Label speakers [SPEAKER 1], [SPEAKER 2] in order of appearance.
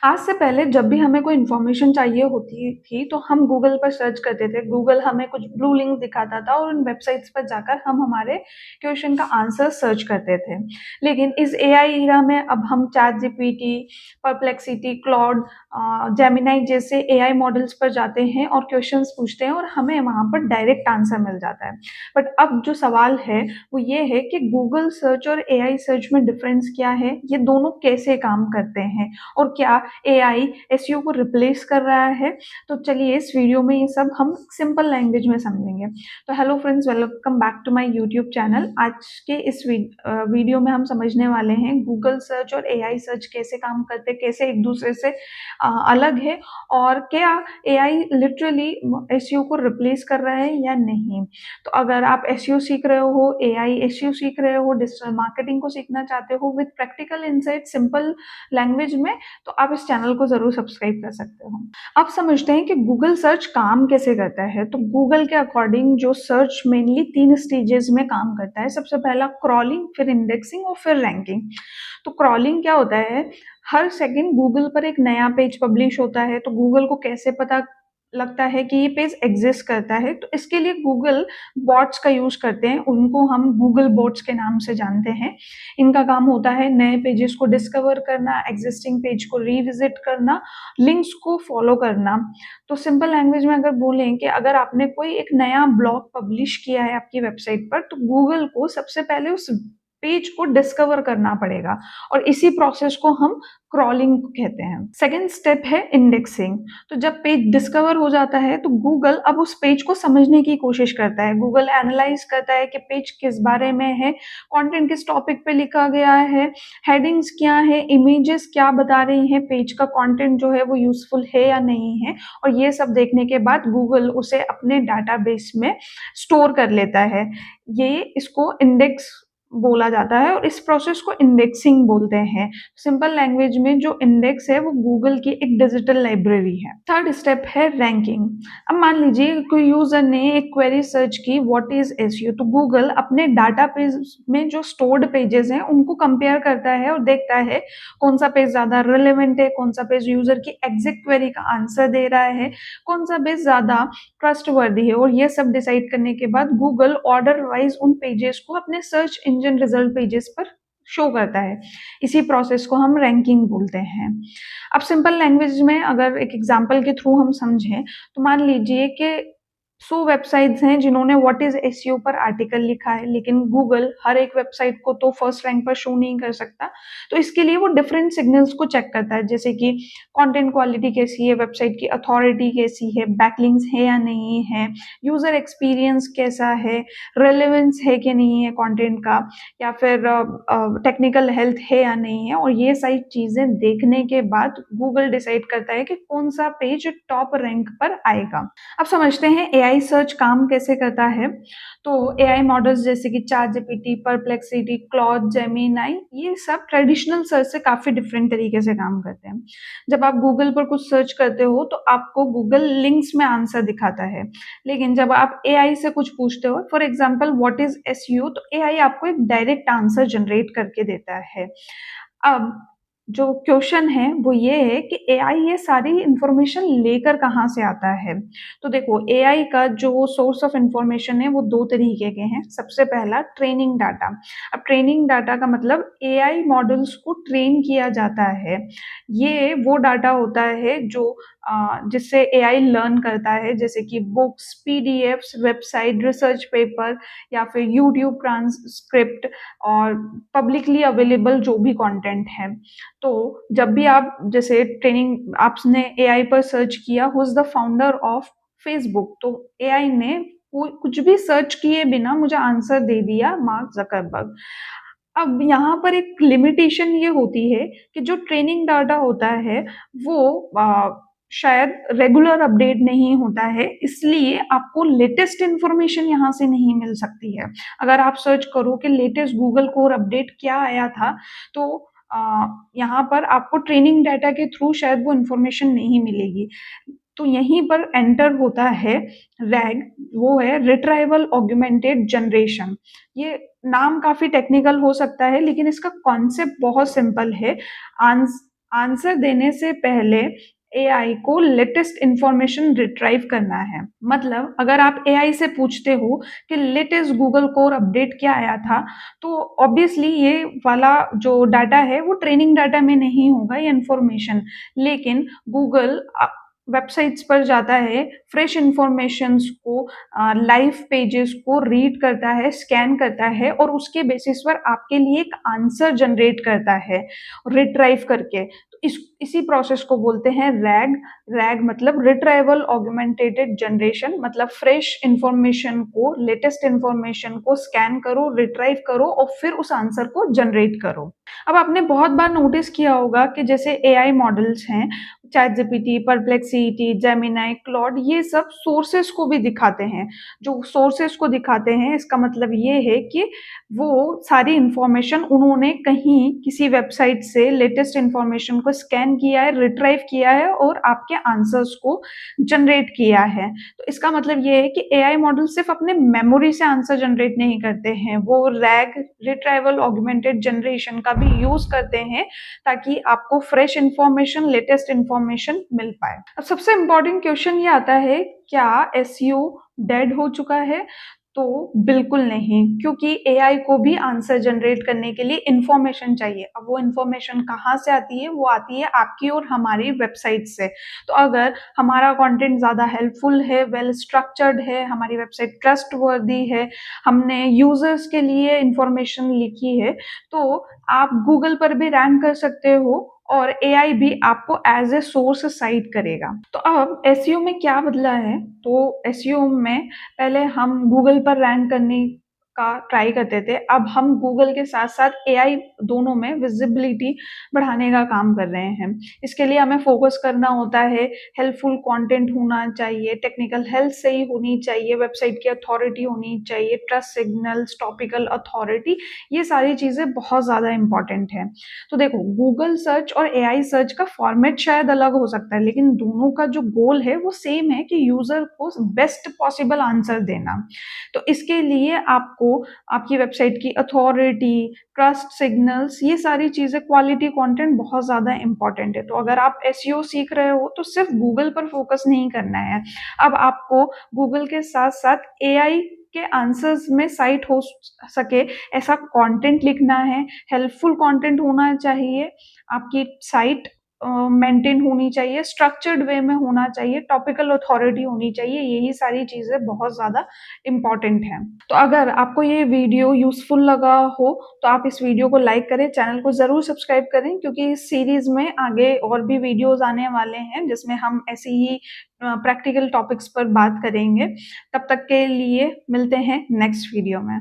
[SPEAKER 1] आज से पहले जब भी हमें कोई इन्फॉर्मेशन चाहिए होती थी, तो हम गूगल पर सर्च करते थे। गूगल हमें कुछ ब्लू लिंक दिखाता था और उन वेबसाइट्स पर जाकर हम हमारे क्वेश्चन का आंसर सर्च करते थे। लेकिन इस एआई एरा में अब हम चैटजीपीटी, परप्लेक्सिटी, क्लॉड, जेमिनी जैसे एआई मॉडल्स पर जाते हैं और क्वेश्चंस पूछते हैं और हमें वहाँ पर डायरेक्ट आंसर मिल जाता है। बट अब जो सवाल है, वो ये है कि गूगल सर्च और एआई सर्च में डिफरेंस क्या है? ये दोनों कैसे काम करते हैं? और क्या एआई एसईओ को रिप्लेस कर रहा है? तो चलिए इस वीडियो में ये सब हम सिंपल लैंग्वेज में समझेंगे। तो hello friends, welcome back to my YouTube channel. आज के इस वीडियो में हम समझने वाले हैं गूगल सर्च और एआई सर्च कैसे काम करते हैं, कैसे एक दूसरे से अलग है, और क्या एआई लिटरली एसईओ को रिप्लेस कर रहा है या नहीं। तो अगर आप एसईओ सीख रहे हो, एआई एसईओ सीख रहे हो, डिजिटल मार्केटिंग को सीखना चाहते हो with practical insight simple language में, तो आप इस चैनल को ज़रूर सब्सक्राइब कर सकते हो। अब समझते हैं कि गूगल सर्च काम कैसे करता है। तो गूगल के अकॉर्डिंग जो सर्च मेनली 3 स्टेजेस में काम करता है। सबसे पहला क्रॉलिंग, फिर इंडेक्सिंग और फिर रैंकिंग। तो क्रॉलिंग क्या होता है? हर सेकंड गूगल पर एक नया पेज पब्लिश होता है, तो गूगल को कैसे पता लगता है कि ये पेज एग्जिस्ट करता है? तो इसके लिए गूगल बॉट्स का यूज़ करते हैं, उनको हम गूगल बॉट्स के नाम से जानते हैं। इनका काम होता है नए पेजेस को डिस्कवर करना, एग्जिस्टिंग पेज को रिविजिट करना, लिंक्स को फॉलो करना। तो सिंपल लैंग्वेज में अगर बोलें कि अगर आपने कोई एक नया ब्लॉग पब्लिश किया है आपकी वेबसाइट पर, तो गूगल को सबसे पहले उस पेज को डिस्कवर करना पड़ेगा, और इसी प्रोसेस को हम क्रॉलिंग कहते हैं। सेकेंड स्टेप है इंडेक्सिंग। तो जब पेज डिस्कवर हो जाता है, तो गूगल अब उस पेज को समझने की कोशिश करता है। गूगल एनालाइज करता है कि पेज किस बारे में है, कंटेंट किस टॉपिक पे लिखा गया है, हेडिंग्स क्या है, इमेजेस क्या बता रही हैं, पेज का कंटेंट जो है वो यूजफुल है या नहीं है। और ये सब देखने के बाद गूगल उसे अपने डाटाबेस में स्टोर कर लेता है। ये इसको इंडेक्स बोला जाता है और इस प्रोसेस को इंडेक्सिंग बोलते हैं। सिंपल लैंग्वेज में जो इंडेक्स है वो गूगल की एक डिजिटल लाइब्रेरी है। थर्ड स्टेप है रैंकिंग। अब मान लीजिए कोई यूजर ने एक क्वेरी सर्च की व्हाट इज एसईओ, तो गूगल अपने डाटा पेज में जो स्टोर्ड पेजेस हैं उनको कंपेयर करता है और देखता है कौन सा पेज ज्यादा रिलेवेंट है, कौन सा पेज यूजर की एग्जैक्ट क्वेरी का आंसर दे रहा है, कौन सा पेज ज्यादा ट्रस्टवर्दी है। और ये सब डिसाइड करने के बाद गूगल ऑर्डर वाइज उन पेजेस को अपने सर्च इंजन रिजल्ट पेजेस पर शो करता है। इसी प्रोसेस को हम रैंकिंग बोलते हैं। अब सिंपल लैंग्वेज में अगर एक एग्जांपल के थ्रू हम समझें, तो मान लीजिए कि 100 वेबसाइट्स हैं जिन्होंने व्हाट इज एसईओ पर आर्टिकल लिखा है, लेकिन गूगल हर एक वेबसाइट को तो फर्स्ट रैंक पर शो नहीं कर सकता। तो इसके लिए वो डिफरेंट सिग्नल्स को चेक करता है, जैसे कि कंटेंट क्वालिटी कैसी है, वेबसाइट की अथॉरिटी कैसी है, बैकलिंक्स है या नहीं है, यूजर एक्सपीरियंस कैसा है, रेलेवेंस है कि नहीं है कंटेंट का, या फिर टेक्निकल हेल्थ है या नहीं है। और ये सारी चीजें देखने के बाद गूगल डिसाइड करता है कि कौन सा पेज टॉप रैंक पर आएगा। अब समझते हैं एआई सर्च काम कैसे करता है। तो एआई मॉडल्स जैसे कि चैटजीपीटी, परप्लेक्सिटी, क्लॉड, जेमिनी, ये सब ट्रेडिशनल सर्च से काफी डिफरेंट तरीके से काम करते हैं। जब आप गूगल पर कुछ सर्च करते हो तो आपको गूगल लिंक्स में आंसर दिखाता है, लेकिन जब आप एआई से कुछ पूछते हो, for example what is SEO, तो एआई आपको एक डायरेक्ट आंसर जनरेट करके देता है। अब जो क्वेश्चन है वो ये है कि एआई ये सारी इंफॉर्मेशन लेकर कहाँ से आता है। तो देखो, एआई का जो सोर्स ऑफ इंफॉर्मेशन है वो दो तरीके के हैं। सबसे पहला ट्रेनिंग डाटा। अब ट्रेनिंग डाटा का मतलब एआई मॉडल्स को ट्रेन किया जाता है। ये वो डाटा होता है जो जिससे एआई लर्न करता है, जैसे कि books, PDFs, website, research paper, या फिर यूट्यूब ट्रांसक्रिप्ट और पब्लिकली अवेलेबल जो भी कंटेंट है। तो जब भी आप जैसे ट्रेनिंग आपने एआई पर सर्च किया who is the founder of Facebook, तो एआई ने कुछ भी सर्च किए बिना मुझे आंसर दे दिया, मार्क जकरबर्ग। अब यहाँ पर एक लिमिटेशन ये होती है कि जो ट्रेनिंग डाटा होता है वो शायद रेगुलर अपडेट नहीं होता है, इसलिए आपको लेटेस्ट इंफॉर्मेशन यहाँ से नहीं मिल सकती है। अगर आप सर्च करो कि लेटेस्ट गूगल कोर अपडेट क्या आया था, तो यहाँ पर आपको ट्रेनिंग डाटा के थ्रू शायद वो इंफॉर्मेशन नहीं मिलेगी। तो यहीं पर एंटर होता है रैग, वो है रिट्राइवल ऑगमेंटेड जनरेशन। ये नाम काफी टेक्निकल हो सकता है, लेकिन इसका कॉन्सेप्ट बहुत सिंपल है। आंसर देने से पहले एआई को लेटेस्ट इंफॉर्मेशन रिट्राइव करना है। मतलब अगर आप एआई से पूछते हो कि लेटेस्ट गूगल कोर अपडेट क्या आया था, तो ऑब्वियसली ये वाला जो डाटा है वो ट्रेनिंग डाटा में नहीं होगा ये इंफॉर्मेशन। लेकिन गूगल वेबसाइट्स पर जाता है, फ्रेश इंफॉर्मेशंस को, लाइव पेजेस को रीड करता है, स्कैन करता है और उसके बेसिस पर आपके लिए एक आंसर जनरेट करता है रिट्राइव करके। तो इसी प्रोसेस को बोलते हैं रैग। रैग मतलब रिट्राइवल ऑगमेंटेटेड जनरेशन, मतलब फ्रेश इंफॉर्मेशन को, लेटेस्ट इंफॉर्मेशन को स्कैन करो, रिट्राइव करो और फिर उस आंसर को जनरेट करो। अब आपने बहुत बार नोटिस किया होगा कि जैसे एआई मॉडल्स हैं, chat GPT, perplexity, Gemini, Claude, ये सब सोर्सेस को भी दिखाते हैं। जो सोर्सेस को दिखाते हैं इसका मतलब ये है कि वो सारी इंफॉर्मेशन उन्होंने कहीं किसी वेबसाइट से लेटेस्ट इंफॉर्मेशन को स्कैन किया है, रिट्राइव किया है और आपके आंसर्स को जनरेट किया है। तो इसका मतलब ये है कि एआई मॉडल सिर्फ अपने मेमोरी से आंसर जनरेट नहीं करते हैं, वो रैग, रिट्राइवल ऑगमेंटेड जनरेशन का भी यूज करते हैं ताकि आपको फ्रेश इंफॉर्मेशन, लेटेस्ट इंफॉर्मेशन मिल पाए। अब सबसे इंपॉर्टेंट क्वेश्चन ये आता है, क्या एसईओ डेड हो चुका है? तो बिल्कुल नहीं, क्योंकि एआई को भी आंसर जनरेट करने के लिए इंफॉर्मेशन चाहिए। अब वो इंफॉर्मेशन कहाँ से आती है? वो आती है आपकी और हमारी वेबसाइट से। तो अगर हमारा कंटेंट ज़्यादा हेल्पफुल है, वेल स्ट्रक्चर्ड है, हमारी वेबसाइट ट्रस्टवर्दी है, हमने यूजर्स के लिए इंफॉर्मेशन लिखी है, तो आप गूगल पर भी रैंक कर सकते हो और एआई भी आपको एज ए सोर्स साइट करेगा। तो अब एसईओ में क्या बदला है? तो एसईओ में पहले हम गूगल पर रैंक करने का ट्राई करते थे, अब हम गूगल के साथ साथ एआई दोनों में विजिबिलिटी बढ़ाने का काम कर रहे हैं। इसके लिए हमें फोकस करना होता है, हेल्पफुल कंटेंट होना चाहिए, टेक्निकल हेल्थ सही होनी चाहिए, वेबसाइट की अथॉरिटी होनी चाहिए, ट्रस्ट सिग्नल्स, टॉपिकल अथॉरिटी, ये सारी चीज़ें बहुत ज़्यादा इंपॉर्टेंट है। तो देखो, गूगल सर्च और एआई सर्च का फॉर्मेट शायद अलग हो सकता है, लेकिन दोनों का जो गोल है वो सेम है कि यूजर को बेस्ट पॉसिबल आंसर देना। तो इसके लिए आपको आपकी वेबसाइट की अथॉरिटी, ट्रस्ट सिग्नल्स, ये सारी चीज़ें, क्वालिटी कंटेंट बहुत ज़्यादा इंपॉर्टेंट है। तो अगर आप एसईओ सीख रहे हो तो सिर्फ गूगल पर फोकस नहीं करना है, अब आपको गूगल के साथ साथ एआई के आंसर्स में साइट हो सके ऐसा कंटेंट लिखना है, हेल्पफुल कंटेंट होना चाहिए, आपकी साइट मेंटेन होनी चाहिए, स्ट्रक्चर्ड वे में होना चाहिए, टॉपिकल अथॉरिटी होनी चाहिए, यही सारी चीज़ें बहुत ज़्यादा इम्पॉर्टेंट हैं। तो अगर आपको ये वीडियो यूज़फुल लगा हो तो आप इस वीडियो को लाइक करें, चैनल को ज़रूर सब्सक्राइब करें, क्योंकि इस सीरीज़ में आगे और भी वीडियोज़ आने वाले हैं जिसमें हम ऐसी ही प्रैक्टिकल टॉपिक्स पर बात करेंगे। तब तक के लिए मिलते हैं नेक्स्ट वीडियो में।